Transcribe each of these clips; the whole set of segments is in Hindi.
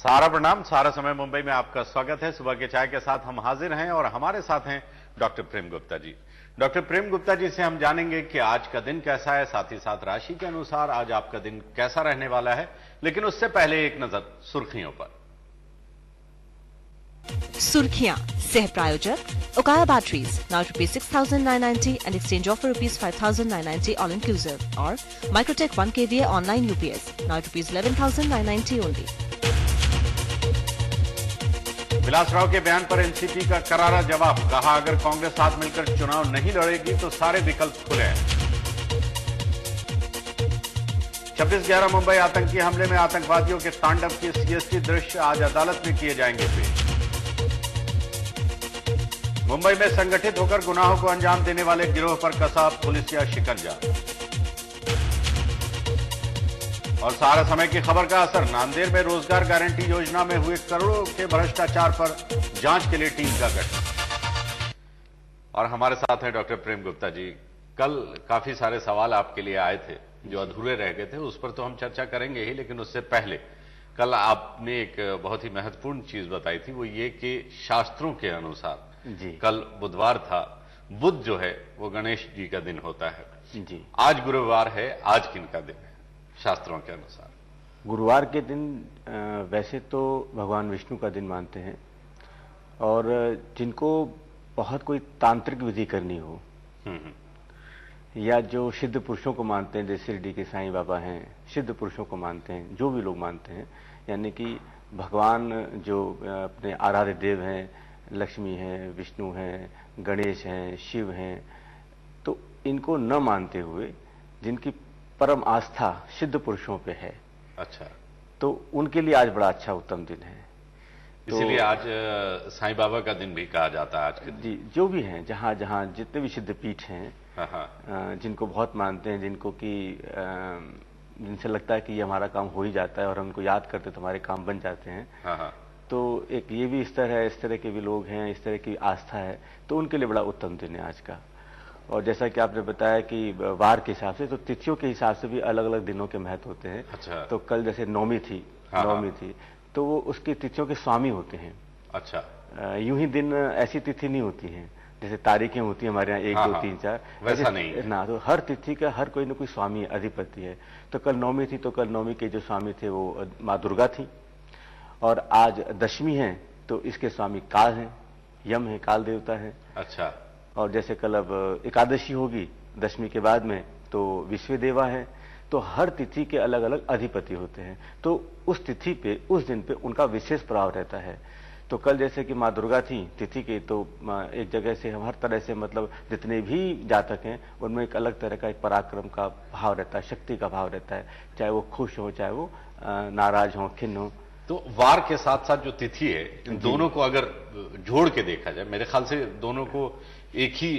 सारा प्रणाम। सारा समय मुंबई में आपका स्वागत है। सुबह के चाय के साथ हम हाजिर हैं और हमारे साथ हैं डॉक्टर प्रेम गुप्ता जी। डॉक्टर प्रेम गुप्ता जी से हम जानेंगे कि आज का दिन कैसा है, साथ ही साथ राशि के अनुसार आज आपका दिन कैसा रहने वाला है। लेकिन उससे पहले एक नजर सुर्खियों पर। सुर्खियां सह प्रायोजक उकाया batteries now ₹6,990 and exchange offer ₹5,990 all inclusive और Microtech 1 kVA online UPS now ₹11,990 only। Vilasrao के बयान पर एनसीपी का करारा जवाब, कहा अगर कांग्रेस साथ मिलकर चुनाव नहीं लड़ेगी तो सारे विकल्प खुले हैं। 26/11 मुंबई आतंकी हमले में आतंकवादियों के तांडव के सीएसटी दृश्य आज अदालत में किए जाएंगे पेश। मुंबई में संगठित होकर गुनाहों को अंजाम देने वाले गिरोह पर कसा पुलिसिया शिकंजा। और सारा समय की खबर का असर, नांदेड़ में रोजगार गारंटी योजना में हुए करोड़ों के भ्रष्टाचार पर जांच के लिए टीम का गठन। और हमारे साथ हैं डॉक्टर प्रेम गुप्ता जी। कल काफी सारे सवाल आपके लिए आए थे जो अधूरे रह गए थे, उस पर तो हम चर्चा करेंगे ही, लेकिन उससे पहले कल आपने एक बहुत ही महत्वपूर्ण चीज बताई थी, वो ये कि शास्त्रों के अनुसार जी। कल बुधवार था, बुध जो है वो गणेश जी का दिन होता है जी। आज गुरुवार है, आज किन का दिन है शास्त्रों के अनुसार? गुरुवार के दिन वैसे तो भगवान विष्णु का दिन मानते हैं, और जिनको बहुत कोई तांत्रिक विधि करनी हो या जो सिद्ध पुरुषों को मानते हैं, जैसे शिरडी के साईं बाबा हैं, सिद्ध पुरुषों को मानते हैं, जो भी लोग मानते हैं, यानी कि भगवान जो अपने आराध्य देव हैं, लक्ष्मी हैं, विष्णु हैं, गणेश हैं, शिव हैं, तो इनको न मानते हुए जिनकी परम आस्था सिद्ध पुरुषों पे है, अच्छा, तो उनके लिए आज बड़ा अच्छा उत्तम दिन है। इसीलिए आज साईं बाबा का दिन भी कहा जाता है आज के दिन। जी, जो भी हैं, जहां जहां जितने भी सिद्ध पीठ हैं, हाँ। जिनको बहुत मानते हैं, जिनको कि जिनसे लगता है कि ये हमारा काम हो ही जाता है और हम उनको याद करते तो हमारे काम बन जाते हैं, हाँ। तो एक ये भी स्तर है, इस तरह के भी लोग हैं, इस तरह की आस्था है, तो उनके लिए बड़ा उत्तम दिन है आज का। और जैसा कि आपने बताया कि वार के हिसाब से, तो तिथियों के हिसाब से भी अलग अलग दिनों के महत्व होते हैं। अच्छा। तो कल जैसे नवमी थी, नवमी थी, तो वो उसकी तिथियों के स्वामी होते हैं। अच्छा। यूं ही दिन ऐसी तिथि नहीं होती हैं जैसे तारीखें होती हैं हमारे यहाँ 1, 2, 3, 4, वैसा नहीं है ना। तो हर तिथि का हर कोई ना कोई स्वामी अधिपति है। तो कल नवमी थी, तो कल नवमी के जो स्वामी थे वो माँ दुर्गा थी, और आज दशमी है तो इसके स्वामी काल हैं, यम है, काल देवता है। अच्छा। और जैसे कल अब एकादशी होगी दशमी के बाद में, तो विश्व देवा है। तो हर तिथि के अलग अलग अधिपति होते हैं, तो उस तिथि पे, उस दिन पे उनका विशेष प्रभाव रहता है। तो कल जैसे कि माँ दुर्गा थी तिथि के, तो एक जगह से हम हर तरह से, मतलब जितने भी जातक हैं उनमें एक अलग तरह का एक पराक्रम का भाव रहता है, शक्ति का भाव रहता है, चाहे वो खुश हो, चाहे वो नाराज हो, खिन्न हो। तो वार के साथ साथ जो तिथि है, इन दोनों को अगर जोड़ के देखा जाए, मेरे ख्याल से दोनों को एक ही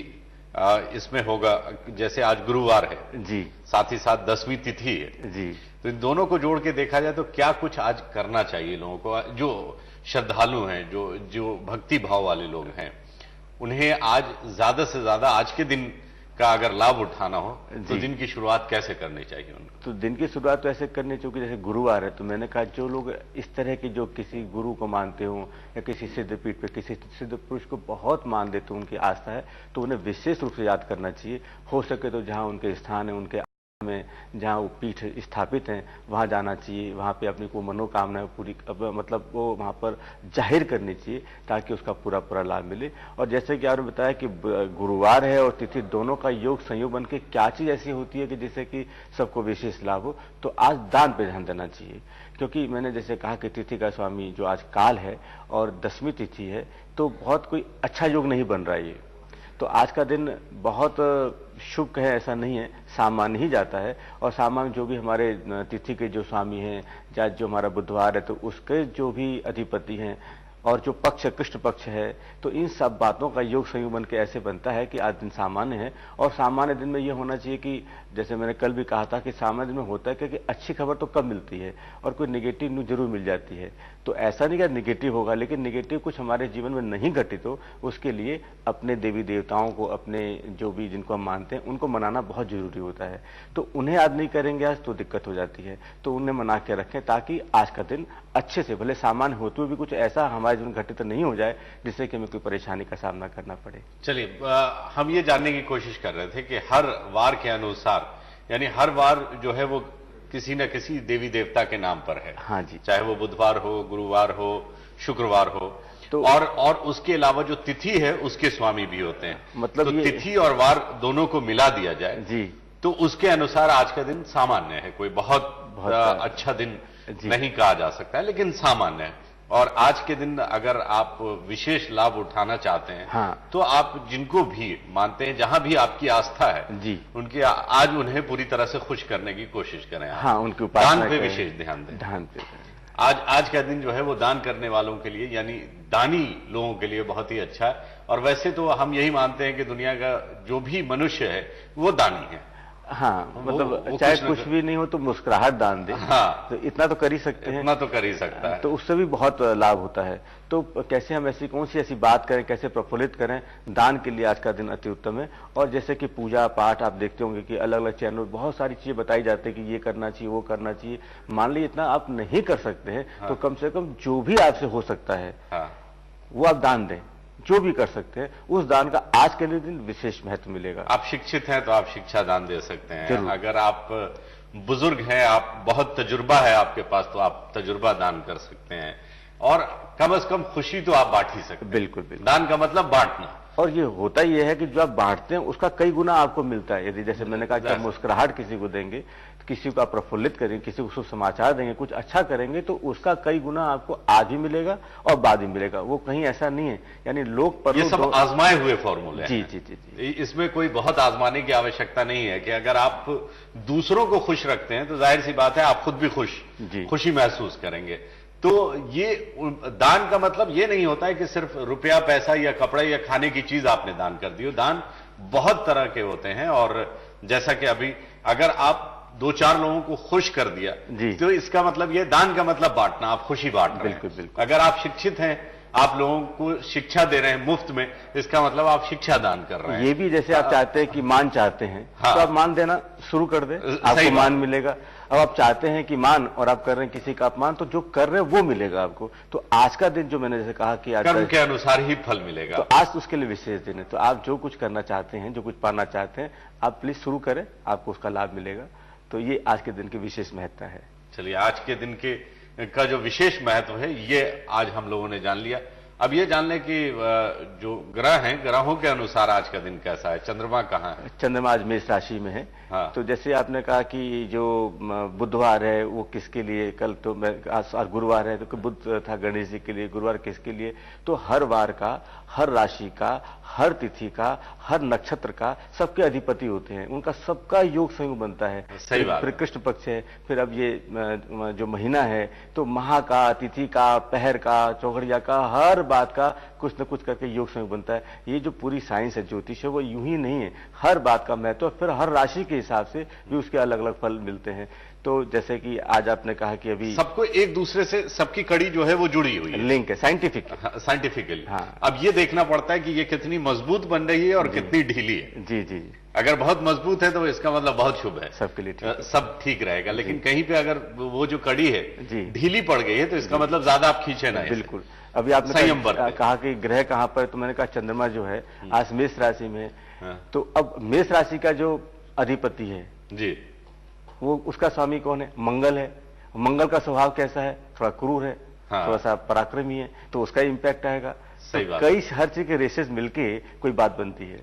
इसमें होगा। जैसे आज गुरुवार है जी, साथ ही साथ 10वीं तिथि है जी, तो इन दोनों को जोड़ के देखा जाए तो क्या कुछ आज करना चाहिए लोगों को? जो श्रद्धालु हैं, जो भक्ति भाव वाले लोग हैं, उन्हें आज ज्यादा से ज्यादा आज के दिन का अगर लाभ उठाना हो तो दिन की शुरुआत कैसे करनी चाहिए उनको? तो दिन की शुरुआत तो ऐसे करनी चाहिए, जैसे गुरुवार है तो मैंने कहा जो लोग इस तरह के, जो किसी गुरु को मानते हो या किसी सिद्ध पीठ पे किसी सिद्ध पुरुष को बहुत मान देते हो, उनकी आस्था है, तो उन्हें विशेष रूप से याद करना चाहिए। हो सके तो जहां उनके स्थान है, उनके में जहां वो पीठ स्थापित हैं, वहां जाना चाहिए, वहां पे अपनी को मनोकामना पूरी, मतलब वो वहां पर जाहिर करनी चाहिए, ताकि उसका पूरा पूरा लाभ मिले। और जैसे कि आपने बताया कि गुरुवार है और तिथि दोनों का योग संयोग बन के क्या चीज ऐसी होती है कि जिससे कि सबको विशेष लाभ हो, तो आज दान पे ध्यान देना चाहिए। क्योंकि मैंने जैसे कहा कि तिथि का स्वामी जो आज काल है और 10वीं तिथि है, तो बहुत कोई अच्छा योग नहीं बन रहा है ये। तो आज का दिन बहुत शुभ है ऐसा नहीं है, सामान्य ही जाता है। और सामान्य जो भी हमारे तिथि के जो स्वामी हैं, या जो हमारा बुधवार है तो उसके जो भी अधिपति हैं, और जो पक्ष कृष्ण पक्ष है, तो इन सब बातों का योग संयोग बन के ऐसे बनता है कि आज दिन सामान्य है। और सामान्य दिन में यह होना चाहिए कि जैसे मैंने कल भी कहा था कि सामान्य दिन में होता है कि अच्छी खबर तो कब मिलती है और कोई निगेटिव न्यूज जरूर मिल जाती है। तो ऐसा नहीं कि निगेटिव होगा, लेकिन निगेटिव कुछ हमारे जीवन में नहीं घटित हो, उसके लिए अपने देवी देवताओं को, अपने जो भी जिनको हम मानते हैं, उनको मनाना बहुत जरूरी होता है। तो उन्हें याद नहीं करेंगे आज तो दिक्कत हो जाती है, तो उन्हें मना के रखें ताकि आज का दिन अच्छे से, भले सामान्य होते हुए भी कुछ ऐसा हमारे जीवन घटित नहीं हो जाए जिससे कि हमें कोई परेशानी का सामना करना पड़े। चलिए, हम ये जानने की कोशिश कर रहे थे कि हर वार के अनुसार, यानी हर वार जो है वो किसी न किसी देवी देवता के नाम पर है। हाँ जी, चाहे वो बुधवार हो, गुरुवार हो, शुक्रवार हो, तो और उसके अलावा जो तिथि है उसके स्वामी भी होते हैं। मतलब तो ये तिथि और वार दोनों को मिला दिया जाए जी, तो उसके अनुसार आज का दिन सामान्य है, कोई बहुत अच्छा दिन नहीं कहा जा सकता है, लेकिन सामान्य है। और आज के दिन अगर आप विशेष लाभ उठाना चाहते हैं, हाँ, तो आप जिनको भी मानते हैं, जहां भी आपकी आस्था है जी, उनकी आज उन्हें पूरी तरह से खुश करने की कोशिश करें। हाँ, उनकी उपासना दान पे करें, विशेष ध्यान दें। ध्यान पे आज का दिन जो है वो दान करने वालों के लिए, यानी दानी लोगों के लिए बहुत ही अच्छा है। और वैसे तो हम यही मानते हैं कि दुनिया का जो भी मनुष्य है वो दानी है। हाँ, मतलब चाहे कुछ भी नहीं हो तो मुस्कुराहट दान दे। हाँ, तो इतना तो कर ही सकते हैं, इतना तो कर ही सकता है, तो उससे भी बहुत लाभ होता है। तो कैसे हम ऐसी कौन सी ऐसी बात करें, कैसे प्रफुल्लित करें, दान के लिए आज का दिन अति उत्तम है। और जैसे कि पूजा पाठ आप देखते होंगे कि अलग अलग चैनल बहुत सारी चीजें बताई जाती है कि ये करना चाहिए, वो करना चाहिए। मान लीजिए इतना आप नहीं कर सकते हैं, तो कम से कम जो भी आपसे हो सकता है वो आप दान दें, जो भी कर सकते हैं। उस दान का आज के लिए दिन विशेष महत्व मिलेगा। आप शिक्षित हैं तो आप शिक्षा दान दे सकते हैं, अगर आप बुजुर्ग हैं, आप बहुत तजुर्बा है आपके पास, तो आप तजुर्बा दान कर सकते हैं। और कम से कम खुशी तो आप बांट ही सकते हैं। बिल्कुल बिल्कुल, दान का मतलब बांटना। और ये होता ही है कि जो आप बांटते हैं उसका कई गुना आपको मिलता है। यदि जैसे मैंने कहा कि आप मुस्कुराहट किसी को देंगे, किसी को आप प्रफुल्लित करेंगे, किसी को शुभ समाचार देंगे, कुछ अच्छा करेंगे, तो उसका कई गुना आपको आज भी मिलेगा और बाद भी मिलेगा। वो कहीं ऐसा नहीं है, यानी लोग पर ये सब आजमाए हुए फॉर्मूले जी, हैं। जी जी जी, इसमें कोई बहुत आजमाने की आवश्यकता नहीं है कि अगर आप दूसरों को खुश रखते हैं तो जाहिर सी बात है आप खुद भी खुशी महसूस करेंगे। तो ये दान का मतलब ये नहीं होता है कि सिर्फ रुपया, पैसा या कपड़े या खाने की चीज आपने दान कर दी हो। दान बहुत तरह के होते हैं, और जैसा कि अभी अगर आप 2-4 लोगों को खुश कर दिया तो इसका मतलब ये दान का मतलब बांटना, आप खुशी बांट रहे हैं। बिल्कुल बिल्कुल। अगर आप शिक्षित हैं, आप लोगों को शिक्षा दे रहे हैं मुफ्त में, इसका मतलब आप शिक्षा दान कर रहे हैं। ये भी जैसे आप चाहते हैं कि मान चाहते हैं, तो आप मान देना शुरू कर दें, आपको मान मिलेगा। अब आप चाहते हैं कि मान और आप कर रहे हैं किसी का अपमान, तो जो कर रहे हैं वो मिलेगा आपको। तो आज का दिन जो मैंने जैसे कहा कि आज कर्म के अनुसार ही फल मिलेगा, तो आज उसके लिए विशेष दिन है। तो आप जो कुछ करना चाहते हैं, जो कुछ पाना चाहते हैं, आप प्लीज शुरू करें, आपको उसका लाभ मिलेगा। तो ये आज के दिन की विशेष महत्ता है। चलिए, आज के दिन का जो विशेष महत्व है ये आज हम लोगों ने जान लिया। अब ये जान लें कि जो ग्रह हैं, ग्रहों के अनुसार आज का दिन कैसा है, चंद्रमा कहाँ है? चंद्रमा आज मेष राशि में है। हाँ। तो जैसे आपने कहा कि जो बुधवार है वो किसके लिए, कल तो आज गुरुवार है तो बुध था गणेश जी के लिए, गुरुवार किसके लिए। तो हर वार का, हर राशि का, हर तिथि का, हर नक्षत्र का सबके अधिपति होते हैं, उनका सबका योग संयोग बनता है। सही बात। फिर कृष्ण पक्ष है, फिर अब ये जो महीना है तो माह का, तिथि का, पहर का, चौघड़िया का, हर बात का कुछ न कुछ करके योग संयोग बनता है। ये जो पूरी साइंस है, ज्योतिष है, वो यूं ही नहीं है, हर बात का महत्व। फिर हर राशि के हिसाब से भी उसके अलग अलग फल मिलते हैं। तो जैसे कि आज आपने कहा कि अभी सबको एक दूसरे से, सबकी कड़ी जो है वो जुड़ी हुई है, लिंक है साइंटिफिक, साइंटिफिकली। हाँ। अब ये देखना पड़ता है कि ये कितनी मजबूत बन रही है और कितनी ढीली है। जी जी जी, अगर बहुत मजबूत है तो इसका मतलब बहुत शुभ है, सबके लिए ठीक, सब ठीक रहेगा। लेकिन कहीं पे अगर वो जो कड़ी है ढीली पड़ गई है तो इसका मतलब ज्यादा आप खींचे ना। बिल्कुल। अभी आपने कहा कि ग्रह कहां पर, तो मैंने कहा चंद्रमा जो है आज मेष राशि में है। तो अब मेष राशि का जो अधिपति है जी, वो उसका स्वामी कौन है? मंगल है। मंगल का स्वभाव कैसा है? थोड़ा क्रूर है, थोड़ा सा पराक्रमी है, तो उसका इंपैक्ट आएगा। सही बात। कई हर चीज के रेशेस मिलके कोई बात बनती है।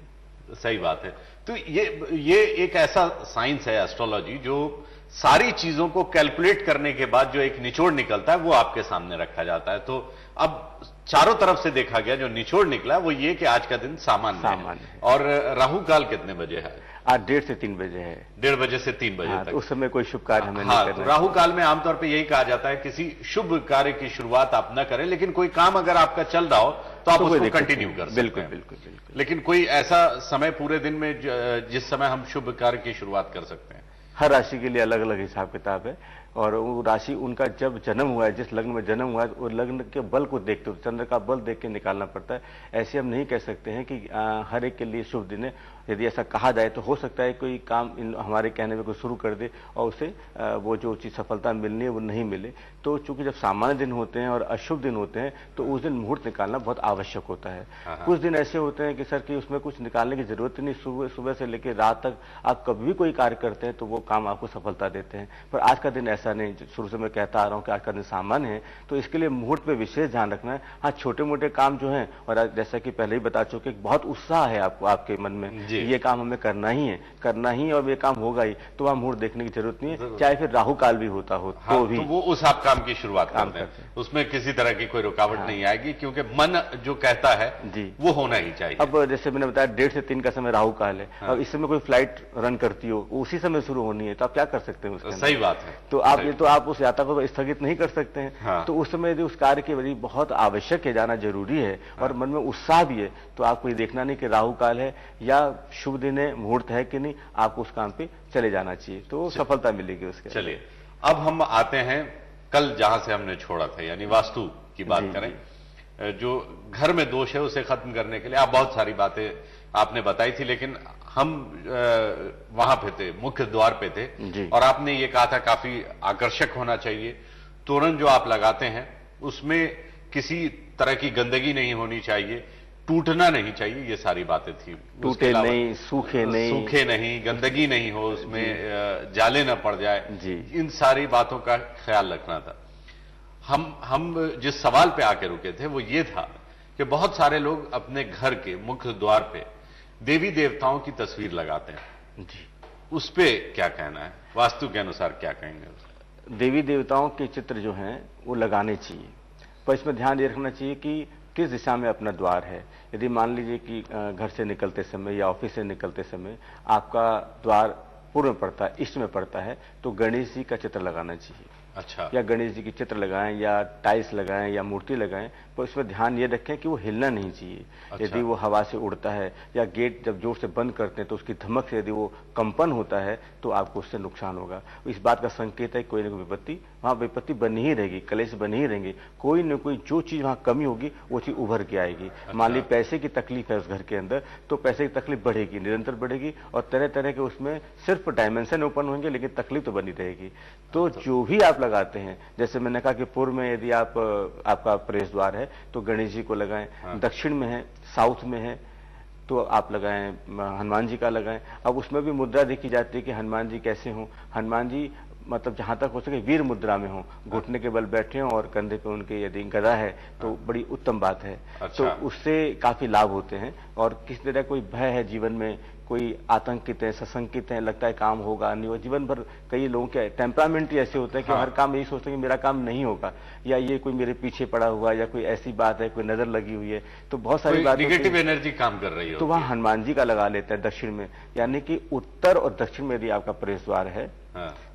सही बात है। तो ये एक ऐसा साइंस है एस्ट्रोलॉजी, जो सारी चीजों को कैलकुलेट करने के बाद जो एक निचोड़ निकलता है वो आपके सामने रखा जाता है। तो अब चारों तरफ से देखा गया, जो निचोड़ निकला वो ये कि आज का दिन सामान्य है। और राहु काल कितने बजे है? आज 1:30 से 3 बजे है। 1:30 बजे से 3 बजे हाँ, तक। तो उस समय कोई शुभ कार्य हमें नहीं हाँ, करना तो राहु काल में आमतौर पे यही कहा जाता है किसी शुभ कार्य की शुरुआत आप न करें, लेकिन कोई काम अगर आपका चल रहा हो तो आप उसको कंटिन्यू कर सकते बिल्कुल हैं। बिल्कुल बिल्कुल। लेकिन कोई ऐसा समय पूरे दिन में जिस समय हम शुभ कार्य की शुरुआत कर सकते हैं? हर राशि के लिए अलग अलग हिसाब किताब है, और वो राशि उनका जब जन्म हुआ है, जिस लग्न में जन्म हुआ है, वो लग्न के बल को देखते हुए, चंद्र का बल देख के निकालना पड़ता है। ऐसे हम नहीं कह सकते हैं कि हर एक के लिए शुभ दिन है। यदि ऐसा कहा जाए तो हो सकता है कोई काम हमारे कहने में कोई शुरू कर दे और उसे वो जो चीज सफलता मिलनी है वो नहीं मिले। तो चूंकि जब सामान्य दिन होते हैं और अशुभ दिन होते हैं तो उस दिन मुहूर्त निकालना बहुत आवश्यक होता है। कुछ दिन ऐसे होते हैं कि सर कि उसमें कुछ निकालने की जरूरत नहीं, सुबह से लेकर रात तक आप कभी भी कोई कार्य करते हैं तो वो काम आपको सफलता देते हैं। पर आज का दिन ऐसा नहीं, शुरू से मैं कहता आ रहा हूँ कि आज का दिन सामान्य है, तो इसके लिए मुहूर्त पे विशेष ध्यान रखना है। हाँ, छोटे मोटे काम जो हैं, और जैसा कि पहले ही बता चुके, बहुत उत्साह है आपको आपके मन में ये काम हमें करना ही है और ये काम होगा ही, तो वहां मुहूर्त देखने की जरूरत नहीं है, चाहे फिर राहु काल भी होता हो। हाँ, तो भी तो वो उस आप काम की शुरुआत करते हैं, उसमें किसी तरह की कोई रुकावट नहीं आएगी, क्योंकि मन जो कहता है जी वो होना ही चाहिए। अब जैसे मैंने बताया 1:30 से 3 का समय राहु काल है। अब इस समय कोई फ्लाइट रन करती हो, उसी समय शुरू होनी है, तो आप क्या कर सकते हैं उसके अंदर? सही बात है। तो आप उस यात्रा को स्थगित नहीं कर सकते हैं। तो उस समय यदि उस कार्य के लिए बहुत आवश्यक है, जाना जरूरी है और मन में उत्साह भी है, तो आपको ये देखना नहीं कि राहु काल है या शुभ दिन है, मुहूर्त है कि नहीं, आपको उस काम पे चले जाना चाहिए, तो सफलता मिलेगी उसके। चलिए अब हम आते हैं कल जहां से हमने छोड़ा था, यानी वास्तु की बात करें। जो घर में दोष है उसे खत्म करने के लिए आप बहुत सारी बातें आपने बताई थी, लेकिन हम वहां पे थे, मुख्य द्वार पे थे, और आपने ये कहा था काफी आकर्षक होना चाहिए। तोरण जो आप लगाते हैं उसमें किसी तरह की गंदगी नहीं होनी चाहिए, टूटना नहीं चाहिए, ये सारी बातें थी। टूटे नहीं, सूखे नहीं, गंदगी नहीं हो उसमें, जाले न पड़ जाए, इन सारी बातों का ख्याल रखना था। हम जिस सवाल पे आके रुके थे वो ये था कि बहुत सारे लोग अपने घर के मुख्य द्वार पे देवी देवताओं की तस्वीर लगाते हैं जी, उस पे क्या कहना है? वास्तु के अनुसार क्या कहेंगे? देवी देवताओं के चित्र जो हैं वो लगाने चाहिए, पर इसमें ध्यान ये रखना चाहिए कि किस दिशा में अपना द्वार है। यदि मान लीजिए कि घर से निकलते समय या ऑफिस से निकलते समय आपका द्वार पूर्व में पड़ता है, ईस्ट में पड़ता है, तो गणेश जी का चित्र लगाना चाहिए। अच्छा। या गणेश जी की चित्र लगाएं या टाइल्स लगाएं या मूर्ति लगाएं, पर उसमें ध्यान ये रखें कि वो हिलना नहीं चाहिए। अच्छा। यदि वो हवा से उड़ता है या गेट जब जोर से बंद करते हैं तो उसकी धमक से यदि वो कंपन होता है तो आपको उससे नुकसान होगा। इस बात का संकेत है कोई ना कोई विपत्ति वहां विपत्ति बनी ही रहेगी, कलेश बनी ही रहेंगे, कोई न कोई जो चीज वहां कमी होगी वो चीज उभर के आएगी। अच्छा। मान ली पैसे की तकलीफ है उस घर के अंदर, तो पैसे की तकलीफ बढ़ेगी, निरंतर बढ़ेगी, और तरह तरह के उसमें सिर्फ डायमेंशन ओपन होंगे लेकिन तकलीफ तो बनी रहेगी। तो जो भी आप लगाते हैं, जैसे मैंने कहा कि पूर्व में यदि आपका प्रवेश द्वार है तो गणेश जी को लगाएं। हाँ। दक्षिण में है, साउथ में है तो आप लगाएं, हनुमान जी का लगाएं। अब उसमें भी मुद्रा देखी जाती है कि हनुमान जी कैसे हों। हनुमान जी मतलब जहां तक हो सके वीर मुद्रा में हो, घुटने के बल बैठे हों और कंधे पे उनके यदि गदा है तो बड़ी उत्तम बात है। अच्छा। तो उससे काफी लाभ होते हैं। और किस तरह कोई भय है जीवन में, कोई आतंकित है, सशंकित है, लगता है काम होगा नहीं होगा, जीवन भर कई लोगों के टेम्परामेंट ही ऐसे होते हैं कि हर काम यही सोचते हैं कि मेरा काम नहीं होगा, या ये कोई मेरे पीछे पड़ा हुआ, या कोई ऐसी बात है, कोई नजर लगी हुई है, तो बहुत सारी बात निगेटिव एनर्जी काम कर रही है, तो वहां हनुमान जी का लगा लेते हैं दक्षिण में। यानी कि उत्तर और दक्षिण में यदि आपका प्रवेश द्वार है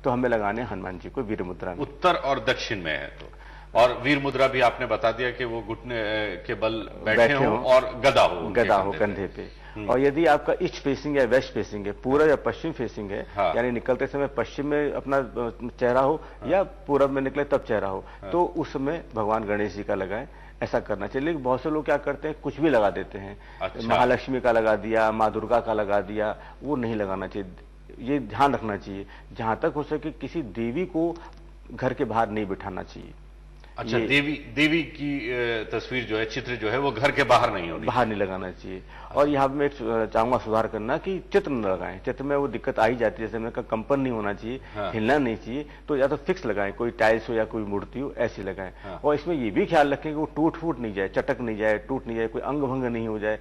तो हमें लगाने हनुमान जी को वीर मुद्रा में। उत्तर और दक्षिण में है तो, और वीर मुद्रा भी आपने बता दिया कि वो घुटने के बल बैठे हो और गदा हो कंधे पे। और यदि आपका ईस्ट फेसिंग या वेस्ट फेसिंग है, पूर्व या पश्चिम फेसिंग है, यानी निकलते समय पश्चिम में अपना चेहरा हो या पूरब में निकले तब चेहरा हो, तो उस समय भगवान गणेश जी का लगाएं। ऐसा करना चाहिए। लेकिन बहुत से लोग क्या करते हैं, कुछ भी लगा देते हैं। अच्छा। महालक्ष्मी का लगा दिया, माँ दुर्गा का लगा दिया, वो नहीं लगाना चाहिए। ये ध्यान रखना चाहिए जहां तक हो सके किसी देवी को घर के बाहर नहीं बिठाना चाहिए। अच्छा, देवी की तस्वीर जो है, चित्र जो है, वो घर के बाहर नहीं लगाना चाहिए। और यहाँ पे मैं चाहूंगा सुधार करना कि चित्र न लगाएं। चित्र में वो दिक्कत आ ही जाती है, जैसे मैंने कहा कंपन नहीं होना चाहिए। हाँ। हिलना नहीं चाहिए, तो या तो फिक्स लगाएं, कोई टाइल्स हो या कोई मूर्ति हो, ऐसी लगाएं। हाँ। और इसमें ये भी ख्याल रखें कि वो टूट फूट नहीं जाए, चटक नहीं जाए, टूट नहीं जाए, कोई अंग भंग नहीं हो जाए,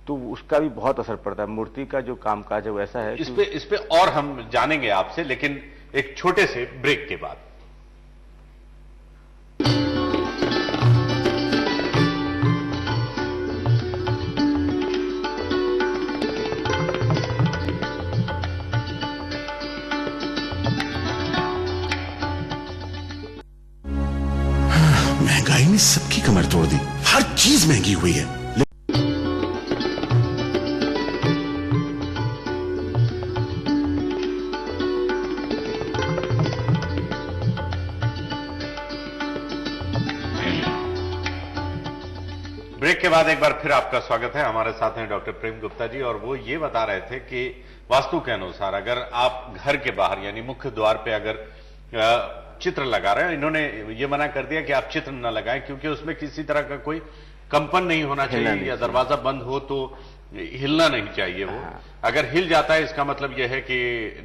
तो उसका भी बहुत असर पड़ता है। मूर्ति का जो कामकाज है वो ऐसा है। इस पे और हम जानेंगे आपसे, लेकिन एक छोटे से ब्रेक के बाद। सबकी कमर तोड़ दी, हर चीज महंगी हुई है। ब्रेक के बाद एक बार फिर आपका स्वागत है। हमारे साथ हैं डॉक्टर प्रेम गुप्ता जी, और वो ये बता रहे थे कि वास्तु के अनुसार अगर आप घर के बाहर यानी मुख्य द्वार पे अगर चित्र लगा रहे हैं, इन्होंने ये मना कर दिया कि आप चित्र न लगाएं क्योंकि उसमें किसी तरह का कोई कंपन नहीं होना चाहिए, या दरवाजा बंद हो तो हिलना नहीं चाहिए। वो अगर हिल जाता है इसका मतलब यह है कि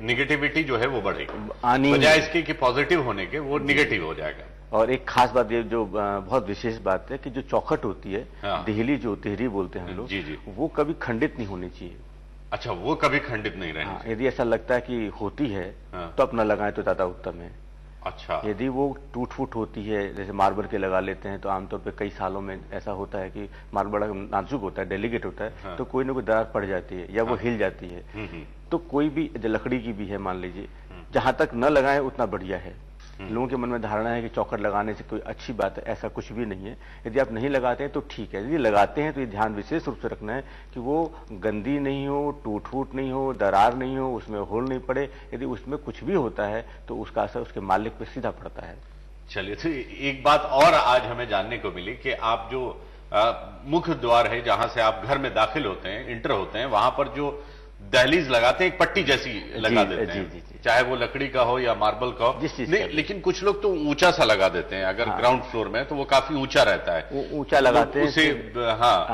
निगेटिविटी जो है वो बढ़ेगी, बजाय इसके कि पॉजिटिव होने के वो निगेटिव हो जाएगा। और एक खास बात ये जो बहुत विशेष बात है कि जो चौखट होती है, देहली जो देहरी बोलते हैं हम लोग, वो कभी खंडित नहीं होनी चाहिए। अच्छा, वो कभी खंडित नहीं रहनी चाहिए। यदि ऐसा लगता है कि होती है तो अपना लगाएं तो ज्यादा उत्तम है। अच्छा, यदि वो टूट फूट होती है, जैसे मार्बल के लगा लेते हैं, तो आमतौर पे कई सालों में ऐसा होता है कि मार्बल बड़ा नाजुक होता है, डेलिकेट होता है, तो कोई ना कोई दरार पड़ जाती है या वो हिल जाती है। तो कोई भी लकड़ी की भी है मान लीजिए, जहां तक न लगाए उतना बढ़िया है। लोगों के मन में धारणा है कि चौखट लगाने से कोई अच्छी बात है, ऐसा कुछ भी नहीं है। यदि आप नहीं लगाते हैं तो ठीक है, यदि लगाते हैं तो ये ध्यान विशेष रूप से रखना है कि वो गंदी नहीं हो, टूट फूट नहीं हो, दरार नहीं हो, उसमें होल नहीं पड़े। यदि उसमें कुछ भी होता है तो उसका असर उसके मालिक पे सीधा पड़ता है। चलिए, तो एक बात और आज हमें जानने को मिली कि आप जो मुख्य द्वार है जहां से आप घर में दाखिल होते हैं, इंटर होते हैं, वहां पर जो दहलीज लगाते हैं, एक पट्टी जैसी लगा देते हैं, चाहे वो लकड़ी का हो या मार्बल का हो। नहीं, लेकिन कुछ लोग तो ऊंचा सा लगा देते हैं। अगर ग्राउंड फ्लोर में तो वो काफी ऊंचा रहता है, ऊंचा लगाते हैं उसे।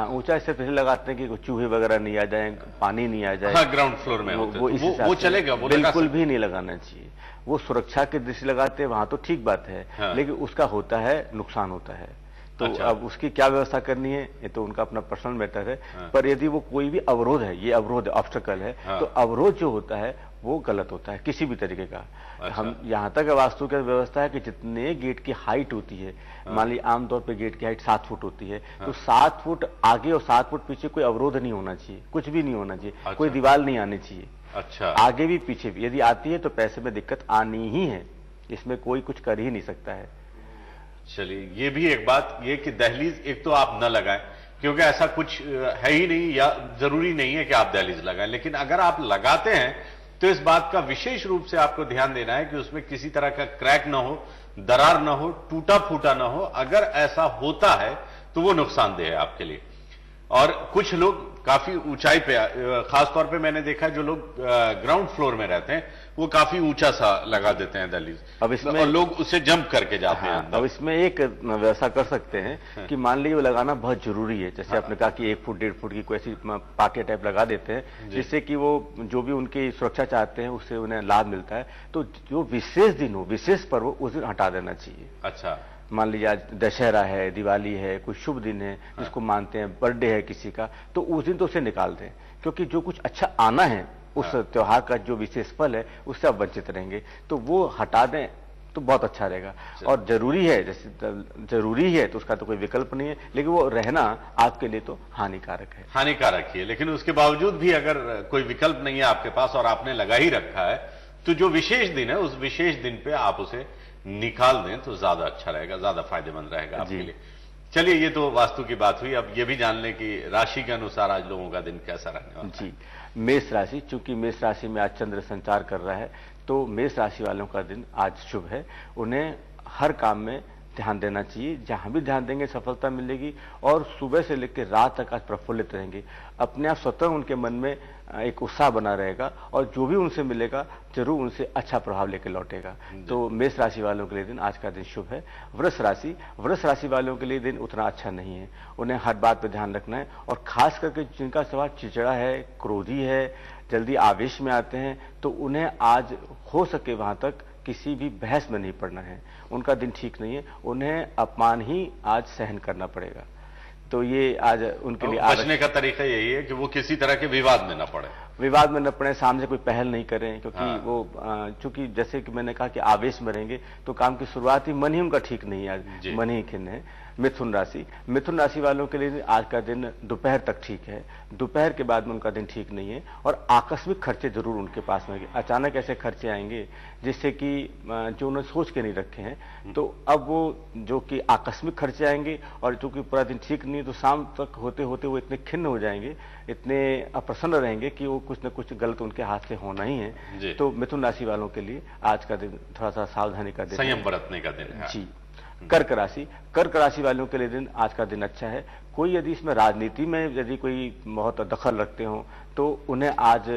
ऊंचा इससे पहले लगाते हैं कि चूहे वगैरह नहीं आ जाए, पानी नहीं आ जाए। ग्राउंड फ्लोर में वो चलेगा, वो बिल्कुल भी नहीं लगाना चाहिए। वो सुरक्षा की दृष्टि लगाते हैं वहां तो ठीक बात है, लेकिन उसका होता है नुकसान होता है। तो अब उसकी क्या व्यवस्था करनी है ये तो उनका अपना पर्सनल मैटर है। पर यदि वो कोई भी अवरोध है, ये अवरोध ऑब्स्टेकल है, तो अवरोध जो होता है वो गलत होता है किसी भी तरीके का। हम यहाँ तक वास्तु की व्यवस्था है कि जितने गेट की हाइट होती है, मान लीजिए आमतौर पे गेट की हाइट 7 फुट होती है, तो 7 फुट आगे और 7 फुट पीछे कोई अवरोध नहीं होना चाहिए, कुछ भी नहीं होना चाहिए, कोई दीवार नहीं आनी चाहिए। अच्छा, आगे भी पीछे भी यदि आती है तो पैसे में दिक्कत आनी ही है, इसमें कोई कुछ कर ही नहीं सकता है। चलिए, ये भी एक बात ये कि दहलीज एक तो आप न लगाएं क्योंकि ऐसा कुछ है ही नहीं, या जरूरी नहीं है कि आप दहलीज लगाएं, लेकिन अगर आप लगाते हैं तो इस बात का विशेष रूप से आपको ध्यान देना है कि उसमें किसी तरह का क्रैक ना हो, दरार ना हो, टूटा फूटा ना हो। अगर ऐसा होता है तो वो नुकसानदेह है आपके लिए। और कुछ लोग काफी ऊंचाई पे, खासतौर पे मैंने देखा जो लोग ग्राउंड फ्लोर में रहते हैं वो काफी ऊंचा सा लगा देते हैं दहलीज, अब इसमें और लोग उसे जंप करके जाते हैं। अब इसमें एक व्यवस्था कर सकते हैं कि मान लीजिए वो लगाना बहुत जरूरी है, जैसे आपने कहा कि 1 फुट 1.5 फुट की कोई ऐसी पाटिया टाइप लगा देते हैं जिससे कि वो जो भी उनकी सुरक्षा चाहते हैं उससे उन्हें लाभ मिलता है। तो जो विशेष दिन हो, विशेष पर्व, उस दिन हटा देना चाहिए। अच्छा, मान लीजिए आज दशहरा है, दिवाली है, कोई शुभ दिन है जिसको मानते हैं, बर्थडे है किसी का, तो उस दिन तो उसे निकाल दें, क्योंकि जो कुछ अच्छा आना है उस त्योहार का जो विशेष फल है उससे आप वंचित रहेंगे, तो वो हटा दें तो बहुत अच्छा रहेगा। और जरूरी है, जैसे जरूरी है तो उसका तो कोई विकल्प नहीं है, लेकिन वो रहना आपके लिए तो हानिकारक है। हानिकारक ही है, लेकिन उसके बावजूद भी अगर कोई विकल्प नहीं है आपके पास और आपने लगा ही रखा है, तो जो विशेष दिन है उस विशेष दिन पे आप उसे निकाल दें तो ज्यादा अच्छा रहेगा, ज्यादा फायदेमंद रहेगा आपके लिए। चलिए, ये तो वास्तु की बात हुई। अब ये भी जान लें कि राशि के अनुसार आज लोगों का दिन कैसा रहने वाला है। जी, मेष राशि, चूंकि मेष राशि में आज चंद्र संचार कर रहा है तो मेष राशि वालों का दिन आज शुभ है। उन्हें हर काम में ध्यान देना चाहिए, जहां भी ध्यान देंगे सफलता मिलेगी, और सुबह से लेकर रात तक आज प्रफुल्लित रहेंगे। अपने आप स्वतः उनके मन में एक उत्साह बना रहेगा और जो भी उनसे मिलेगा जरूर उनसे अच्छा प्रभाव लेकर लौटेगा। तो मेष राशि वालों के लिए दिन आज का दिन शुभ है। वृष राशि वालों के लिए दिन उतना अच्छा नहीं है, उन्हें हर बात पर ध्यान रखना है, और खास करके जिनका स्वभाव चिड़चिड़ा है, क्रोधी है, जल्दी आवेश में आते हैं, तो उन्हें आज हो सके वहां तक किसी भी बहस में नहीं पड़ना है। उनका दिन ठीक नहीं है, उन्हें अपमान ही आज सहन करना पड़ेगा। तो ये आज उनके लिए बचने का तरीका यही है कि वो किसी तरह के विवाद में ना पड़े। विवाद में न पड़े, सामने कोई पहल नहीं करें, क्योंकि हाँ। वो चूंकि जैसे कि मैंने कहा कि आवेश में रहेंगे तो काम की शुरुआत ही, मन ही उनका ठीक नहीं है, जी। आज मन ही खिन्न है। मिथुन राशि वालों के लिए आज का दिन दोपहर तक ठीक है, दोपहर के बाद में उनका दिन ठीक नहीं है, और आकस्मिक खर्चे जरूर उनके पास में आएंगे। अचानक ऐसे खर्चे आएंगे जिससे कि जो उन्होंने सोच के नहीं रखे हैं, तो अब वो जो कि आकस्मिक खर्चे आएंगे, और चूंकि पूरा दिन ठीक नहीं है तो शाम तक होते होते वो इतने खिन्न हो जाएंगे, इतने अप्रसन्न रहेंगे कि वो कुछ न कुछ गलत उनके हाथ से होना ही जी। है। तो मिथुन राशि वालों के लिए आज का दिन थोड़ा सा सावधानी का दिन है। संयम बरतने का दिन है। जी। कर्क राशि वालों के लिए दिन आज का दिन अच्छा है। कोई यदि इसमें राजनीति में यदि कोई बहुत दखल रखते हो तो उन्हें आज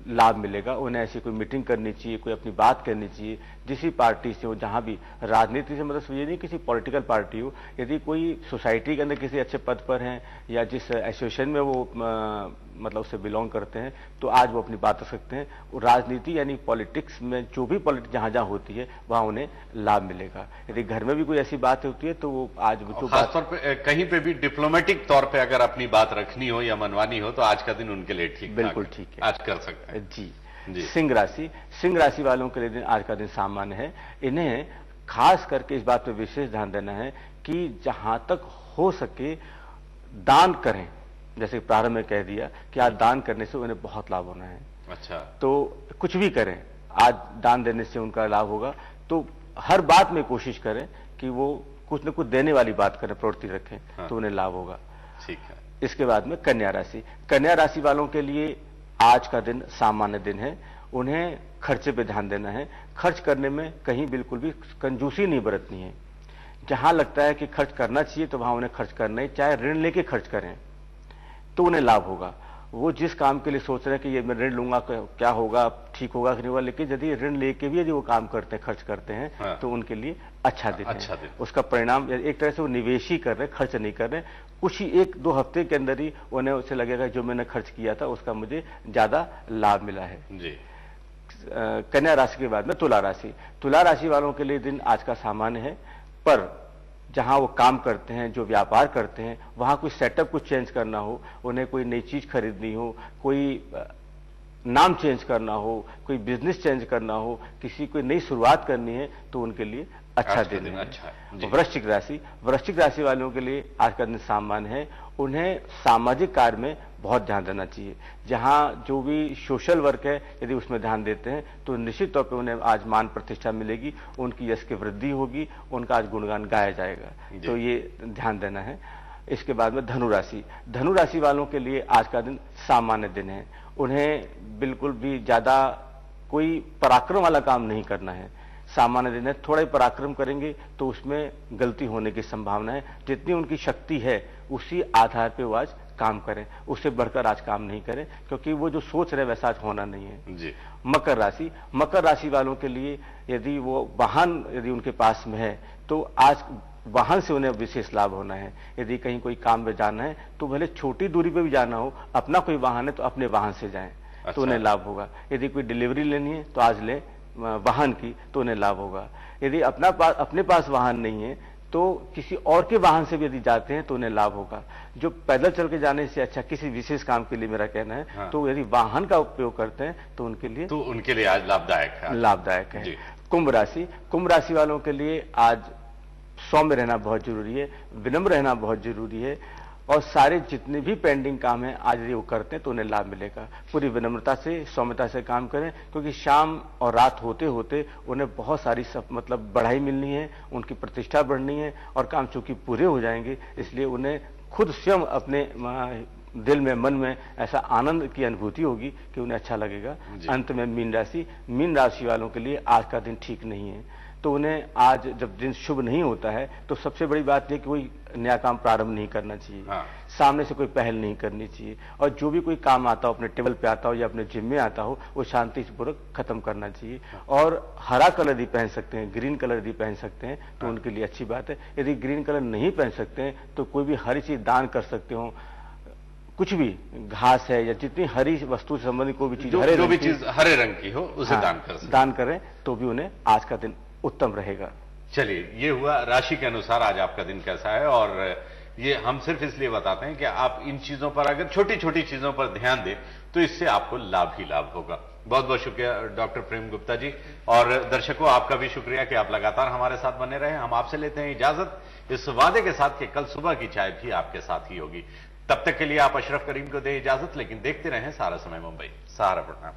लाभ मिलेगा। उन्हें ऐसी कोई मीटिंग करनी चाहिए, कोई अपनी बात करनी चाहिए, जिस पार्टी से हो, जहां भी राजनीति से मतलब ये नहीं किसी पॉलिटिकल पार्टी हो, यदि कोई सोसाइटी के अंदर किसी अच्छे पद पर हैं या जिस एसोसिएशन में वो मतलब उससे बिलोंग करते हैं, तो आज वो अपनी बात रख सकते हैं। राजनीति यानी पॉलिटिक्स में जो भी पॉलिटिक्स जहां जहां होती है वहां उन्हें लाभ मिलेगा। यदि घर में भी कोई ऐसी बात होती है तो वो आज जो खासतौर पे कहीं पे भी डिप्लोमेटिक तौर पे अगर अपनी बात रखनी हो या मनवानी हो तो आज का दिन उनके लिए ठीक, बिल्कुल ठीक है, आज कर सकते हैं। जी। सिंह राशि वालों के लिए दिन आज का दिन सामान्य है। इन्हें खास करके इस बात पर विशेष ध्यान देना है कि जहां तक हो सके दान करें। जैसे प्रारंभ में कह दिया कि आज दान करने से उन्हें बहुत लाभ होना है। अच्छा, तो कुछ भी करें, आज दान देने से उनका लाभ होगा। तो हर बात में कोशिश करें कि वो कुछ न कुछ देने वाली बात करें, प्रवृत्ति रखें, हाँ। तो उन्हें लाभ होगा। ठीक है। इसके बाद में कन्या राशि वालों के लिए आज का दिन सामान्य दिन है। उन्हें खर्चे पे ध्यान देना है। खर्च करने में कहीं बिल्कुल भी कंजूसी नहीं बरतनी है। जहां लगता है कि खर्च करना चाहिए तो वहां उन्हें खर्च करना ही, चाहे ऋण लेके खर्च करें तो उन्हें लाभ होगा। वो जिस काम के लिए सोच रहे हैं कि ये मैं ऋण लूंगा क्या होगा, ठीक होगा कि नहीं होगा, लेकिन यदि ऋण लेके भी यदि वो काम करते हैं, खर्च करते हैं, हाँ। तो उनके लिए अच्छा दिन अच्छा है। दिन। उसका परिणाम एक तरह से वो निवेश ही कर रहे हैं, खर्च नहीं कर रहे हैं। कुछ ही 1-2 हफ्ते के अंदर ही उन्हें उसे लगेगा जो मैंने खर्च किया था उसका मुझे ज्यादा लाभ मिला है। जी। कन्या राशि के बाद में तुला राशि वालों के लिए दिन आज का सामान्य है, पर जहां वो काम करते हैं, जो व्यापार करते हैं, वहां कोई सेटअप कुछ चेंज करना हो, उन्हें कोई नई चीज खरीदनी हो, कोई नाम चेंज करना हो, कोई बिजनेस चेंज करना हो, किसी कोई नई शुरुआत करनी है, तो उनके लिए अच्छा दिन है। अच्छा है। जी। वृश्चिक राशि वालों के लिए आज का दिन सामान्य है। उन्हें सामाजिक कार्य में बहुत ध्यान देना चाहिए। जहां जो भी सोशल वर्क है, यदि उसमें ध्यान देते हैं तो निश्चित तौर पे उन्हें आज मान प्रतिष्ठा मिलेगी, उनकी यश की वृद्धि होगी, उनका आज गुणगान गाया जाएगा। तो ये ध्यान देना है। इसके बाद में धनु राशि वालों के लिए आज का दिन सामान्य दिन है। उन्हें बिल्कुल भी ज्यादा कोई पराक्रम वाला काम नहीं करना है। सामान्य दिन है। थोड़ा ही पराक्रम करेंगे तो उसमें गलती होने की संभावना है। जितनी उनकी शक्ति है उसी आधार पे वो आज काम करें, उससे बढ़कर आज काम नहीं करें, क्योंकि वो जो सोच रहे वैसा आज होना नहीं है। जी। मकर राशि वालों के लिए यदि वो वाहन यदि उनके पास में है तो आज वाहन से उन्हें विशेष लाभ होना है। यदि कहीं कोई काम में जाना है तो भले छोटी दूरी पे भी जाना हो, अपना कोई वाहन है तो अपने वाहन से जाएं। अच्छा। तो उन्हें लाभ होगा। यदि कोई डिलीवरी लेनी है तो आज ले वाहन की, तो उन्हें लाभ होगा। यदि अपने पास वाहन नहीं है तो किसी और के वाहन से भी यदि जाते हैं तो उन्हें लाभ होगा। जो पैदल चल के जाने से अच्छा किसी विशेष काम के लिए मेरा कहना है, हाँ। तो यदि वाहन का उपयोग करते हैं तो उनके लिए आज लाभदायक है। है। कुंभ राशि वालों के लिए आज सौम्य रहना बहुत जरूरी है, विनम्र रहना बहुत जरूरी है, और सारे जितने भी पेंडिंग काम हैं आज यदि वो करते हैं तो उन्हें लाभ मिलेगा। पूरी विनम्रता से, सौम्यता से काम करें, क्योंकि शाम और रात होते होते उन्हें बहुत सारी मतलब बढ़ाई मिलनी है, उनकी प्रतिष्ठा बढ़नी है, और काम चूंकि पूरे हो जाएंगे इसलिए उन्हें खुद स्वयं अपने दिल में, मन में ऐसा आनंद की अनुभूति होगी कि उन्हें अच्छा लगेगा। अंत में मीन राशि वालों के लिए आज का दिन ठीक नहीं है। तो उन्हें आज जब दिन शुभ नहीं होता है तो सबसे बड़ी बात यह कि कोई नया काम प्रारंभ नहीं करना चाहिए। हाँ। सामने से कोई पहल नहीं करनी चाहिए, और जो भी कोई काम आता हो, अपने टेबल पे आता हो या अपने जिम में आता हो, वो शांतिपूर्वक खत्म करना चाहिए। और हरा कलर यदि पहन सकते हैं, ग्रीन कलर यदि पहन सकते हैं तो उनके लिए अच्छी बात है। यदि ग्रीन कलर नहीं पहन सकते हैं तो कोई भी हरी चीज दान कर सकते हो, कुछ भी घास है या जितनी हरी वस्तु से संबंधित कोई भी चीज, जो भी चीज हरे रंग की हो उसे दान करें तो भी उन्हें आज का दिन उत्तम रहेगा। चलिए, ये हुआ राशि के अनुसार आज आपका दिन कैसा है, और ये हम सिर्फ इसलिए बताते हैं कि आप इन चीजों पर अगर छोटी छोटी चीजों पर ध्यान दें तो इससे आपको लाभ ही लाभ होगा। बहुत बहुत शुक्रिया डॉक्टर प्रेम गुप्ता जी, और दर्शकों आपका भी शुक्रिया कि आप लगातार हमारे साथ बने रहे। हम आपसे लेते हैं इजाजत इस वादे के साथ कि कल सुबह की चाय भी आपके साथ ही होगी। तब तक के लिए आप अशरफ करीम को दें इजाजत, लेकिन देखते रहें सारा समय मुंबई। सहारा प्रणाम।